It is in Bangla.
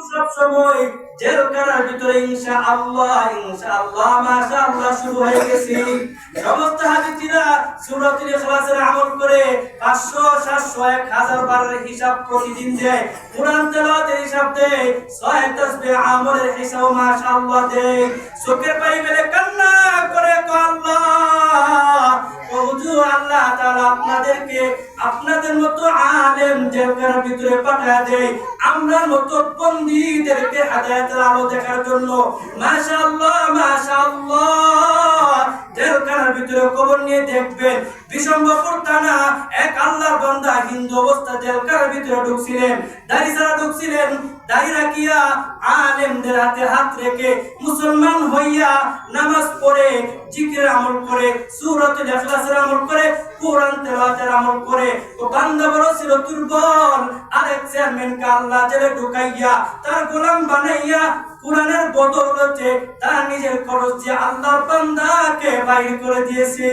সব সময় জেলখানার ভিতরে ইনশাআল্লাহ মাশাআল্লাহ শুরু হয়ে গেছে। সমস্ত হাজিরা সূরাতুল ইখলাসের আমল করে 500 700 1000 বারের হিসাব প্রতিদিন দেয়, কুরআন তেলাওয়াতের হিসাব দেয়, 6 তাসবিহ আমলের হিসাব মাশাআল্লাহ দেয়। চোখের পানি ফেলে কান্না করে আল্লাহ ও হুজুর, আল্লাহ তাআলা আপনাদেরকে আপনাদের মতো আলেম জেলখানার ভিতরে পাঠিয়ে দেয়, আমরা মতো বন্দীদেরকে হেদায়েতের আলো দেখার জন্য। মাশাআল্লাহ মাশাআল্লাহ। জেলখানার ভিতরে কবর নিয়ে দেখবেন, বিশম্বরপুর থানা এক আল্লাহর বান্দা হিন্দু অবস্থা জেলখানার ভিতরে ঢুকছিলেন, দাড়ি ছাড়া ঢুকছিলেন, দাড়ি রাখিয়া আলেমদের হাতে হাত রেখে মুসলমান হইয়া নামাজ পড়ে জিকির আমল করে সূরাতুল ইখলাসের আমল করে কুরআন তেলাওয়াতের আমল করে। তো বান্দা বড় ছিল দুর্বল, আরেক চেয়ারম্যানকে আল্লাহ জেলে ঢুকাইয়া তার গোলাম বানাইয়া কুরআনের বদৌলতে তার নিজের খরচ দিয়ে আল্লাহর বান্দাকে বাইর করে দিয়েছে।